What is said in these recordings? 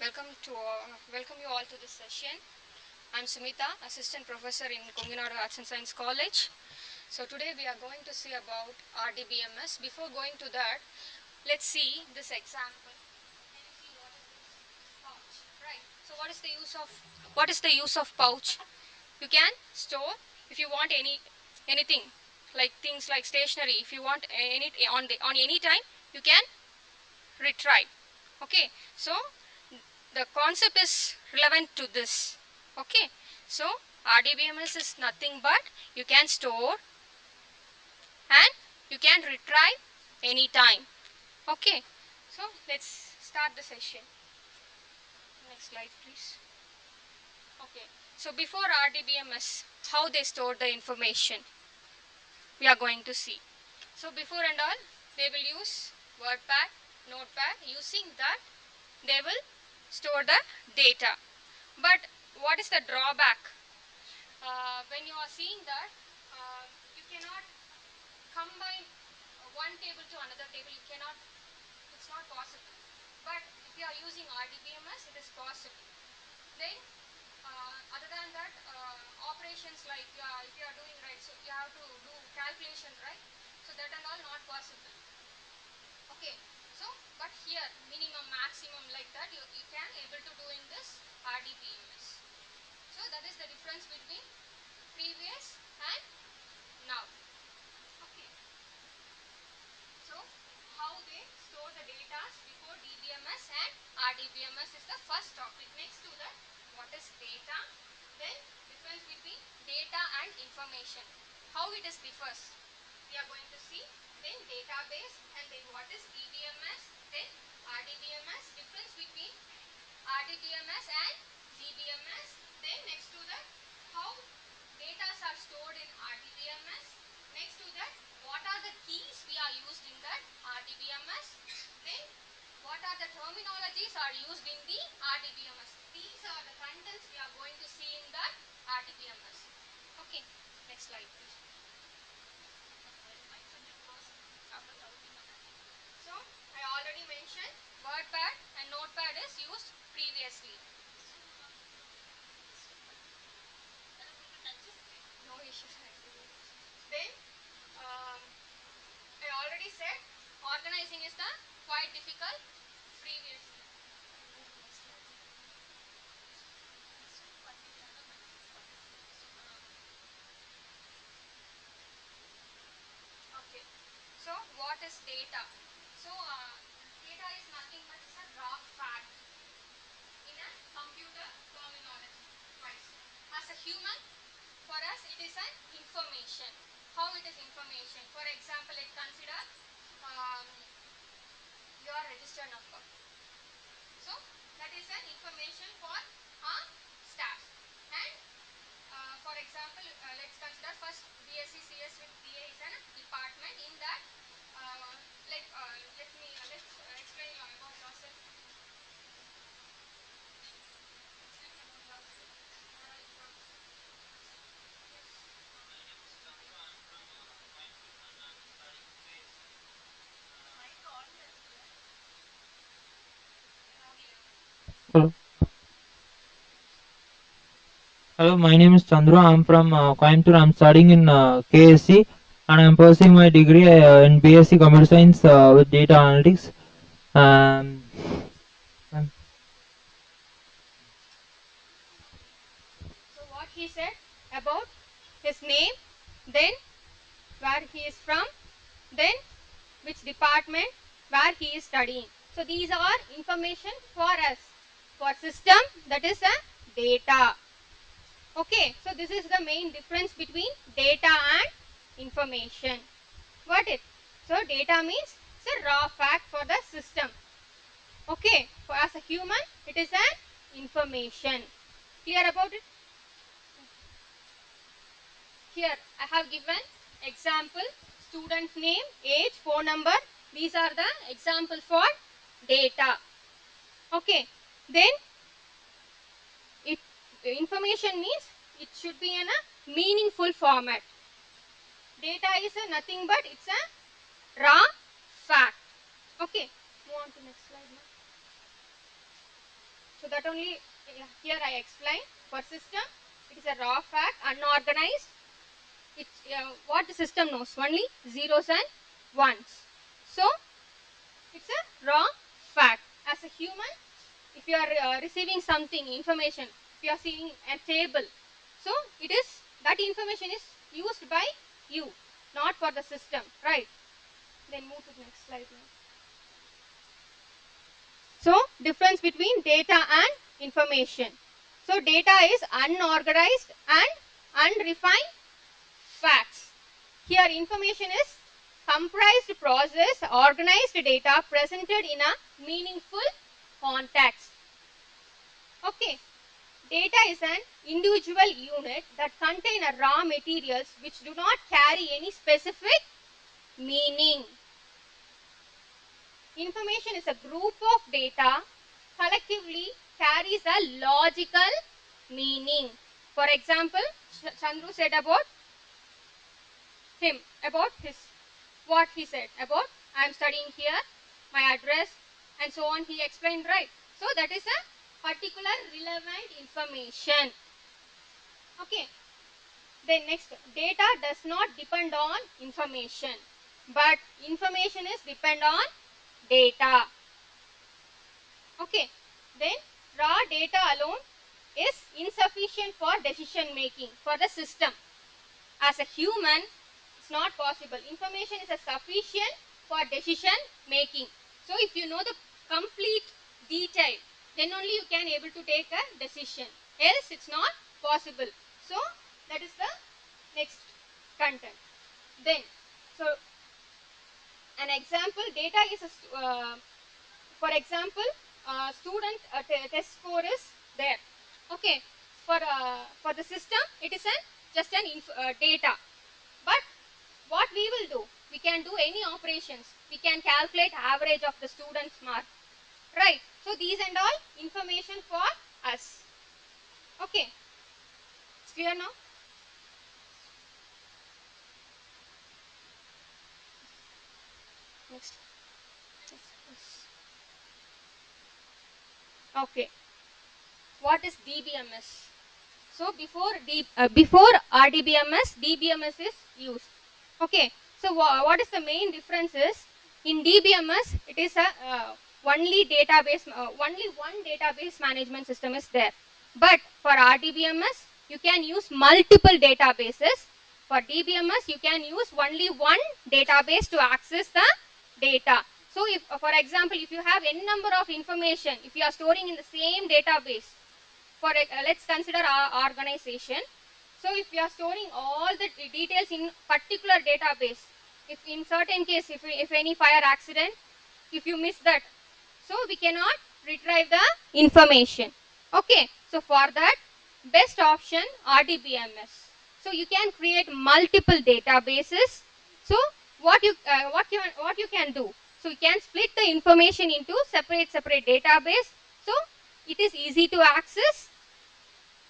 welcome you all to this session. I'm Sumita, Assistant Professor in Konginadu Arts and Science College. So today we are going to see about RDBMS. Before going to that, let's see this example. Can you see what is this pouch? Right. So what is the use of pouch? You can store if you want anything like things like stationery. If you want on any time, you can retrieve. Okay. So the concept is relevant to this. Okay, so RDBMS is nothing but you can store and you can retrieve anytime. Okay, so let's start the session. Next slide please. Okay, so before RDBMS, how they store the information we are going to see. So before and all, they will use WordPad, Notepad. Using that, they will store the data. But what is the drawback? When you are seeing that, you cannot combine one table to another table. You cannot, it's not possible. But if you are using RDBMS, it is possible. Then, other than that, operations like if you are doing, right, so you have to do calculation, right? So that and all not possible. Okay, so but here minimum, maximum like that you can able to do in this RDBMS. So that is the difference between previous and now. Okay. So how they store the data before DBMS and RDBMS is the first topic. Next to that, what is data? Then difference between data and information. How it is differs. We are going to see. Then database and then what is DBMS? Then RDBMS. Difference between RDBMS and DBMS. Then next to that, how data are stored in RDBMS. Next to that, what are the keys we are used in that RDBMS. Then what are the terminologies are used in the RDBMS. These are the contents we are going to see in that RDBMS. Okay, next slide please. So I already mentioned WordPad and Notepad is used previously. No issues. Then I already said organizing is the quite difficult previously. Okay. So what is data? So data is nothing but it's a raw fact in a computer terminology. Right. As a human, for us it is an information. How it is information? For example, let's consider um, your register number. So that is an information for our staff. And for example, let's consider first BSc CS with DA is a department. In that, let's explain about yourself. Hello. Hello, my name is Chandra. I'm from Coimbatore. I'm studying in KSC and I'm pursuing my degree in BSc Computer Science with Data Analytics. Um, So what he said about his name, then where he is from, then which department, where he is studying. So these are information for us. For system, that is a data. Okay, so this is the main difference between data and information. Got it? So data means it's a raw fact for the system. Okay, for as a human, it is an information. Clear about it? Here I have given example, student name, age, phone number. These are the example for data. Okay, then it information means it should be in a meaningful format. Data is a nothing but it's a raw fact. Okay, move on to next slide now. So that only here I explain. For system, it is a raw fact, unorganized. It's what the system knows, only zeros and ones. So it's a raw fact. As a human, if you are receiving something, information, if you are seeing a table, so it is that information is used by you, not for the system, right? Then move to the next slide now. So difference between data and information. So data is unorganized and unrefined facts. Here information is comprised process, organized data presented in a meaningful context. Okay. Data is an individual unit that contain a raw materials which do not carry any specific meaning. Information is a group of data collectively carries a logical meaning. For example, Chandru said about him, about his, what he said about I am studying here, my address, and so on. He explained, right? So that is a particular relevant information. Okay. Then next, data does not depend on information, but information is depend on data. Okay. Then raw data alone is insufficient for decision making for the system. As a human, it's not possible. Information is a sufficient for decision making. So if you know the complete detail, then only you can able to take a decision. Else it's not possible. So that is the next content. Then, so an example, data is a, for example, student test score is there. Okay, for the system, it is just an data. But what we will do? We can do any operations. We can calculate average of the student's mark. Right. So these and all information for us. Okay. It's clear now? Next. Okay. What is DBMS? So before RDBMS, DBMS is used. Okay. So what is the main difference is in DBMS it is a only database, only one database management system is there. But for RDBMS you can use multiple databases. For DBMS you can use only one database to access the data. So if for example if you have n number of information, if you are storing in the same database, for let's consider our organization. So if we are storing all the details in particular database, if in certain case if any fire accident, if you miss that, so we cannot retrieve the information. Okay, so for that best option RDBMS. So you can create multiple databases. So what you can do, so you can split the information into separate database, so it is easy to access.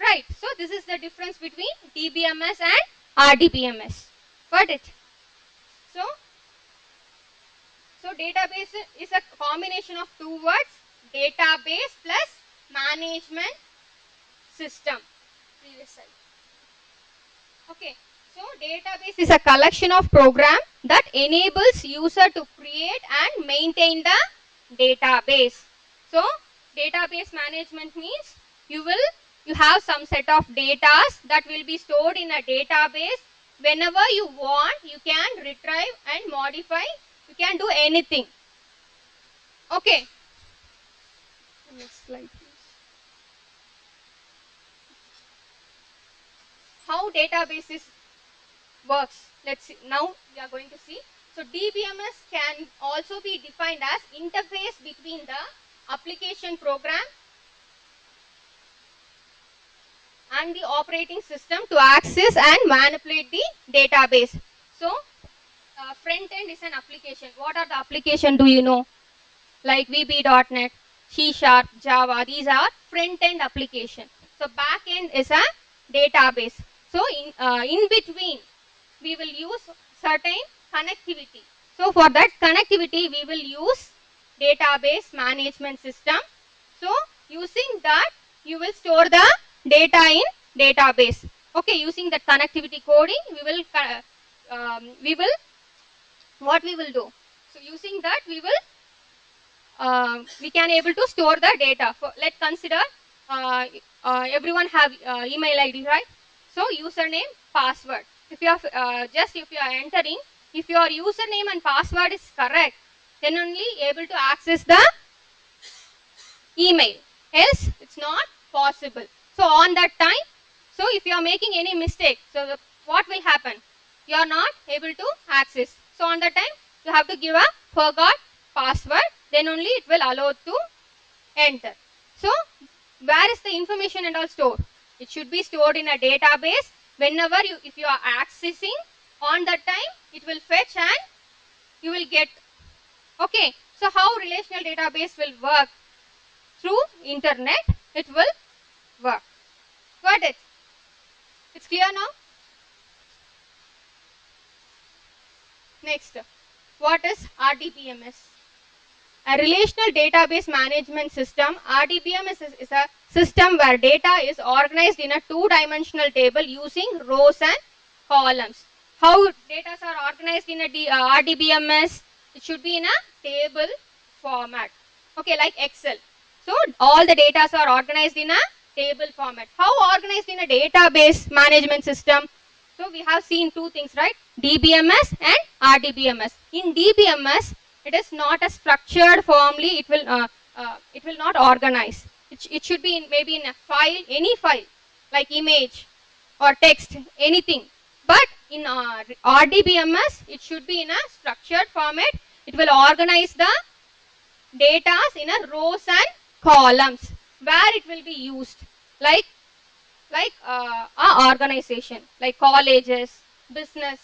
Right. So this is the difference between DBMS and RDBMS. Got it? So database is a combination of two words, database plus management system. Previous slide. Okay. So database is a collection of program that enables user to create and maintain the database. So database management means you have some set of data that will be stored in a database. Whenever you want, you can retrieve and modify. You can do anything. Okay. Next slide, please. How databases works. Let's see. Now we are going to see. So DBMS can also be defined as interface between the application program and the operating system to access and manipulate the database. So front end is an application. What are the application do you know? Like VB.NET, C#, Java. These are front end application. So back end is a database. So in between we will use certain connectivity. So for that connectivity we will use database management system. So Using that, you will store the data in database. Okay, using that connectivity coding, what we will do. So using that, we can able to store the data. Let's consider everyone have email ID, right? So username, password. If you are if you are entering, if your username and password is correct, then only able to access the email. Else, it's not possible. So on that time, so if you are making any mistake, so what will happen? You are not able to access. So on that time, you have to give a forgot password. Then only it will allow to enter. So where is the information and all stored? It should be stored in a database. Whenever if you are accessing, on that time it will fetch and you will get. Okay, so how relational database will work? Through internet it will work. Got it? It's clear now? Next, what is RDBMS? A relational database management system. RDBMS is a system where data is organized in a two-dimensional table using rows and columns. How data are organized in a RDBMS? It should be in a table format. Okay, like Excel. So all the data are organized in a table format. How organized in a database management system? So we have seen two things, right? DBMS and RDBMS. In DBMS, it is not a structured formally. It will not organize. It should be in maybe in a file, any file like image or text, anything. But in RDBMS, it should be in a structured format. It will organize the data in a rows and columns where it will be used, like our organization, like colleges, business.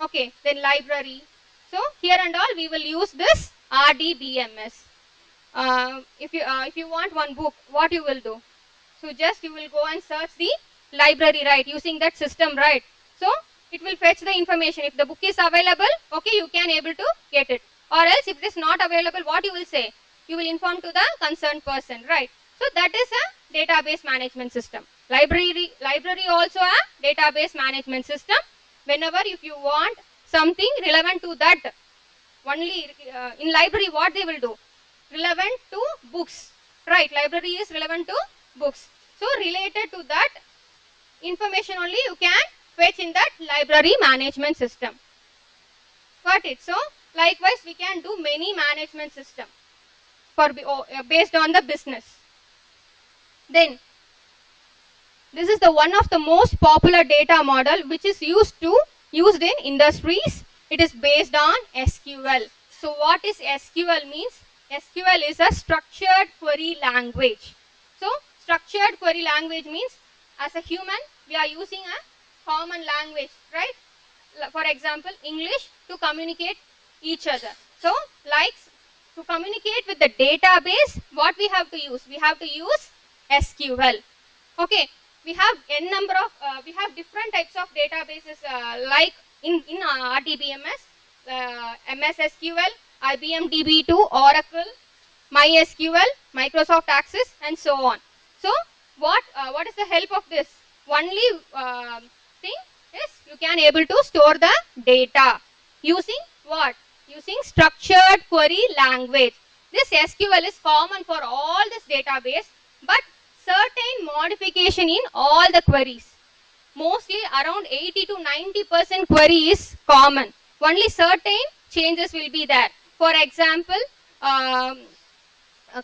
Okay, then library. So here and all we will use this RDBMS. If you want one book, what you will do? So just you will go and search the library, right, using that system, right? So it will fetch the information. If the book is available, okay, you can able to get it. Or else if it is not available, what you will say? You will inform to the concerned person, right? So that is a database management system. Library also a database management system. Whenever if you want something relevant to that, only in library what they will do? Relevant to books, right? Library is relevant to books. So related to that information only you can fetch in that library management system. Got it? So likewise we can do many management system for based on the business. Then this is the one of the most popular data model which is used in industries. It is based on SQL. So what is SQL means? SQL is a structured query language. So structured query language means as a human we are using a common language, right? For example, English to communicate each other. So like to communicate with the database, what we have to use? We have to use SQL. Okay, we have n number of we have different types of databases like in RDBMS, MS SQL, IBM DB2, Oracle, MySQL, Microsoft Access, and so on. So what is the help of this? Only thing is you can able to store the data using what? Using structured query language. This SQL is common for all this database, but certain modification in all the queries. Mostly around 80 to 90% query is common. Only certain changes will be there. For example,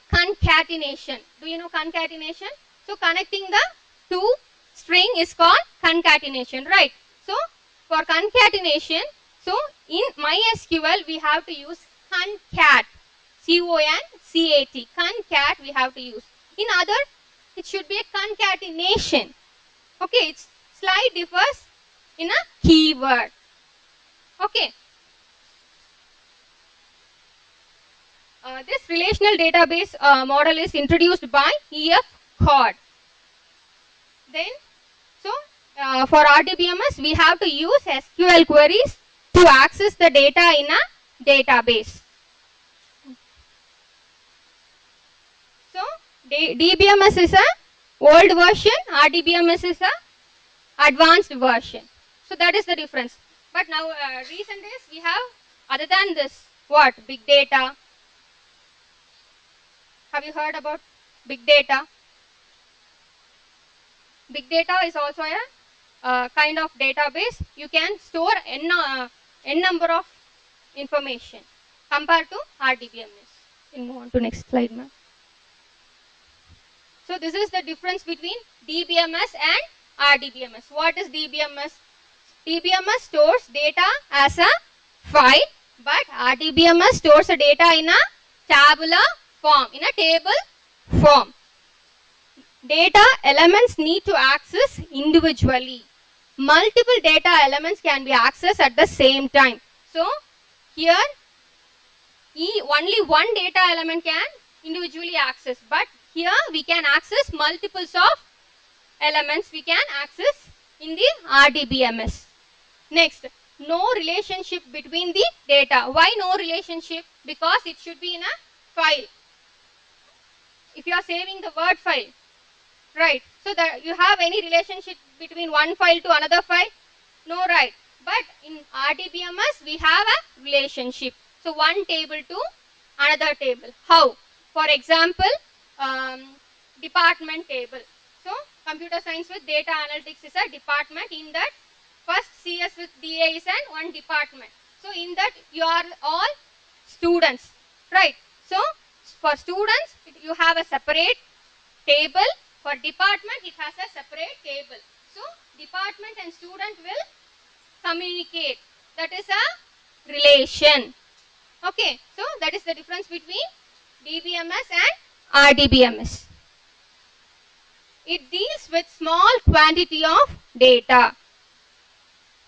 concatenation. Do you know concatenation? So connecting the two string is called concatenation, right? So for concatenation, so in MySQL we have to use concat, C-O-N-C-A-T, concat we have to use. In other, it should be a concatenation. Okay, its slide differs in a keyword. Okay. This relational database model is introduced by E.F. Cord. Then, so for RDBMS, we have to use SQL queries to access the data in a database. So, DBMS is a old version, RDBMS is a advanced version. So that is the difference. But now recent days we have, other than this, what? Big data. Have you heard about big data? Big data is also a kind of database. You can store n number of information compared to RDBMS. We'll move on to next slide, ma'am. So this is the difference between DBMS and RDBMS. What is DBMS? DBMS stores data as a file, but RDBMS stores the data in a tabular form, in a table form. Data elements need to access individually. Multiple data elements can be accessed at the same time. So here only one data element can individually access, but here we can access multiples of elements we can access in the RDBMS. Next, no relationship between the data. Why no relationship? Because it should be in a file. If you are saving the Word file, right, so that you have any relationship between one file to another file? No, right. But in RDBMS we have a relationship. So one table to another table. How? For example, department table. So computer science with data analytics is a department. In that, first CS with DA is one department. So in that you are all students, right? So for students you have a separate table. For department it has a separate table. So department and student will communicate. That is a relation. Okay, so that is the difference between DBMS and RDBMS. It deals with small quantity of data.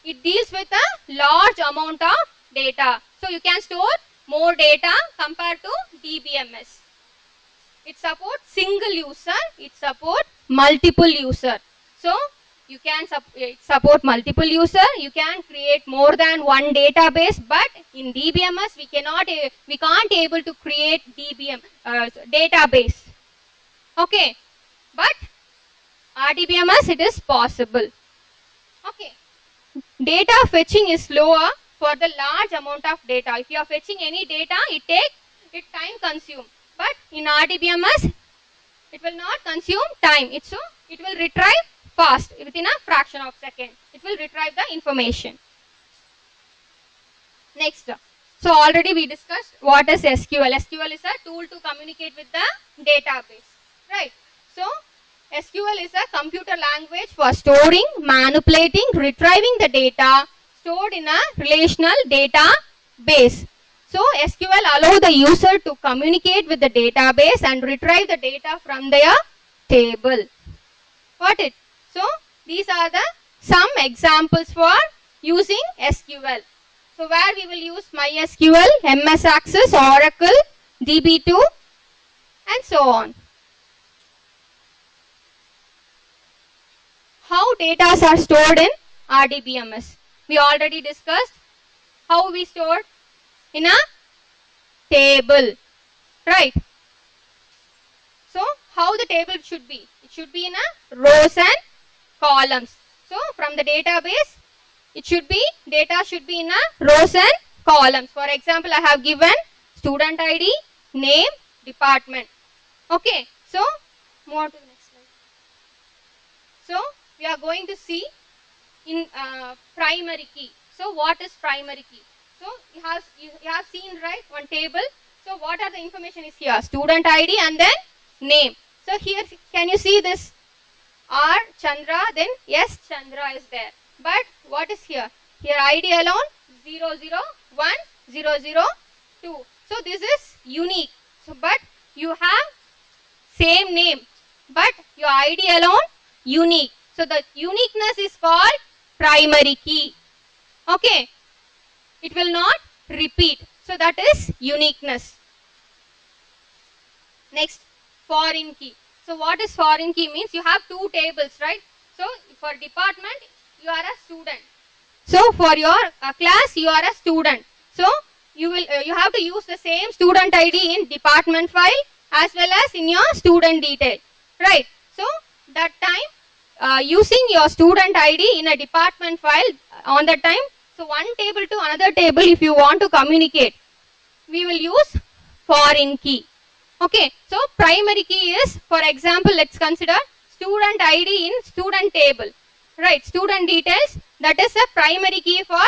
It deals with a large amount of data. So you can store more data compared to DBMS. It supports single user, it supports multiple user. So you can support multiple user, you can create more than one database, but in DBMS we can't able to create database. Okay, but RDBMS it is possible. Okay, data fetching is slower for the large amount of data. If you are fetching any data, it time consume. But in RDBMS, it will not consume time. So it will retrieve fast, within a fraction of a second. It will retrieve the information. Next, so already we discussed what is SQL. SQL is a tool to communicate with the database, right? So SQL is a computer language for storing, manipulating, retrieving the data stored in a relational database. So SQL allows the user to communicate with the database and retrieve the data from their table. Got it? So these are the some examples for using SQL. So where we will use MySQL, MS Access, Oracle, DB2 and so on. How data are stored in RDBMS? We already discussed how we stored in a table, right? So how the table should be? It should be in a rows and columns. So from the database, data should be in a rows and columns. For example, I have given student ID, name, department. Okay, so move on to the next slide. So we are going to see in primary key. So what is primary key? So you have seen, right, one table. So what are the information is here? Student ID and then name. So here can you see this R Chandra, then S Chandra is there. But what is here? Here ID alone 001 002. So this is unique. So but you have same name, but your ID alone unique. So the uniqueness is called primary key. Okay, it will not repeat. So that is uniqueness. Next, foreign key. So what is foreign key means? You have two tables, right? So for department you are a student. So for your class you are a student. So you have to use the same student ID in department file as well as in your student detail, right? So that time using your student ID in a department file on that time, so one table to another table, if you want to communicate, we will use foreign key. Okay, so primary key is, for example, let's consider student ID in student table, right? Student details, that is a primary key for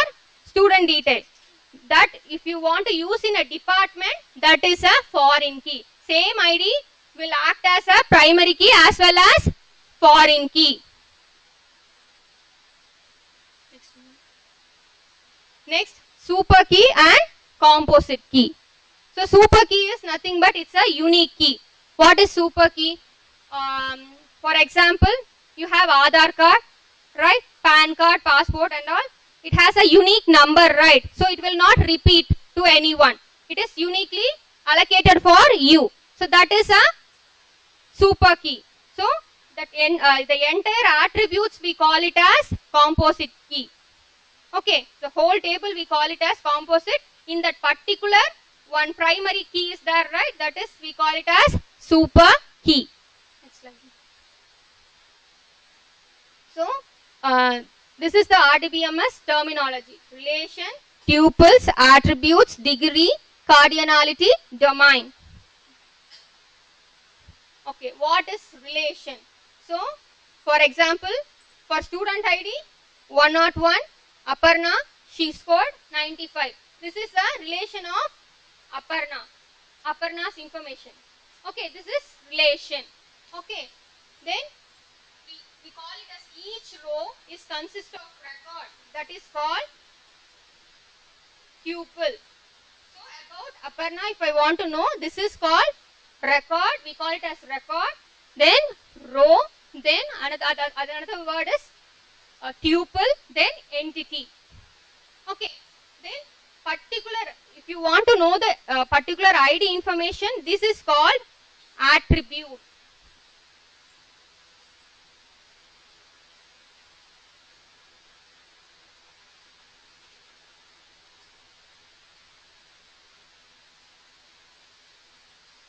student detail. That if you want to use in a department, that is a foreign key. Same ID will act as a primary key as well as foreign key. Next, super key and composite key. So super key is nothing but it's a unique key. What is super key? For example, you have Aadhaar card, right? PAN card, passport and all. It has a unique number, right? So it will not repeat to anyone. It is uniquely allocated for you. So that is a super key. So that the entire attributes we call it as composite key. Okay, the whole table we call it as composite. In that particular one primary key is there, right? That is, we call it as super key. Next slide. So this is the RDBMS terminology: relation, tuples, attributes, degree, cardinality, domain. Okay, what is relation? So for example, for student ID 101, Aparna, she scored 95. This is the relation of Aparna's information. Okay, this is relation. Okay, then we call it as each row is consist of record, that is called tuple. So about Aparna, if I want to know, this is called record, we call it as record. Then row, then another word is tuple, then entity. Okay, then particular, if you want to know the particular ID information, this is called attribute.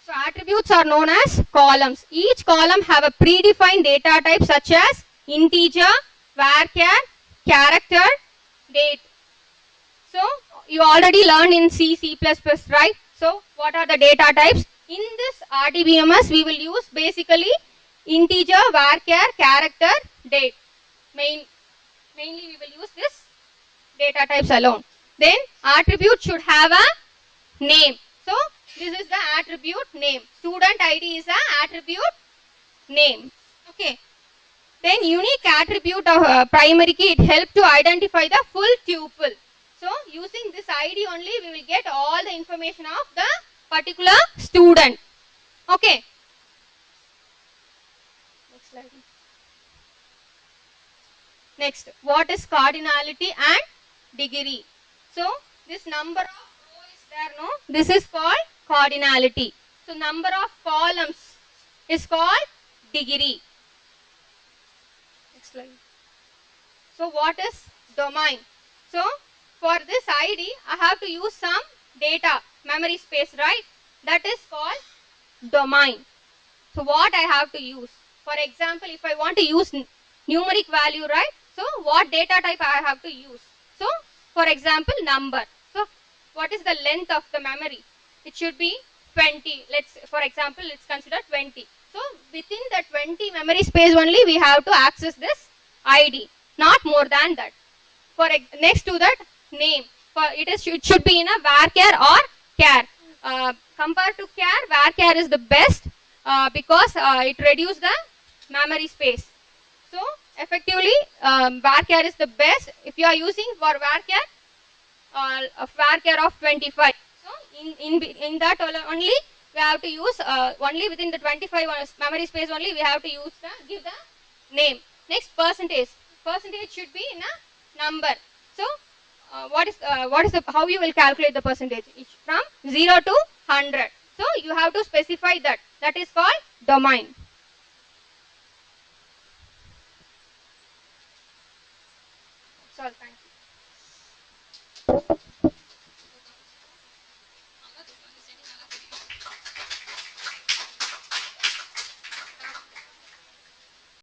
So attributes are known as columns. Each column have a predefined data type such as integer, varchar, character, date. So you already learned in C++, right? So what are the data types? In this RDBMS, we will use basically integer, varchar, character, date. Mainly we will use this data types alone. Then attribute should have a name. So this is the attribute name. Student ID is the attribute name. Okay. Then unique attribute of primary key, it helps to identify the full tuple. So using this ID only, we will get all the information of the particular student. Okay. Next slide. Next, what is cardinality and degree? So this number of row is there, no? This is called cardinality. So number of columns is called degree. Next slide. So what is domain? So for this ID, I have to use some data, memory space, right? That is called domain. So what I have to use? For example, if I want to use numeric value, right? So what data type I have to use? So for example, number. So what is the length of the memory? It should be 20. For example, let's consider 20. So within the 20 memory space only, we have to access this ID, not more than that. For next to that, name. It should be in a varchar or char. Compared to char, varchar is the best because it reduces the memory space. So effectively, varchar is the best. If you are using for varchar, a varchar of 25. So in that only we have to use only within the 25 memory space only we have to use give the name. Next, percentage. Percentage should be in a number. So what is how you will calculate the percentage? It's from 0 to 100. So you have to specify that. That is called domain. That's all. Thank you.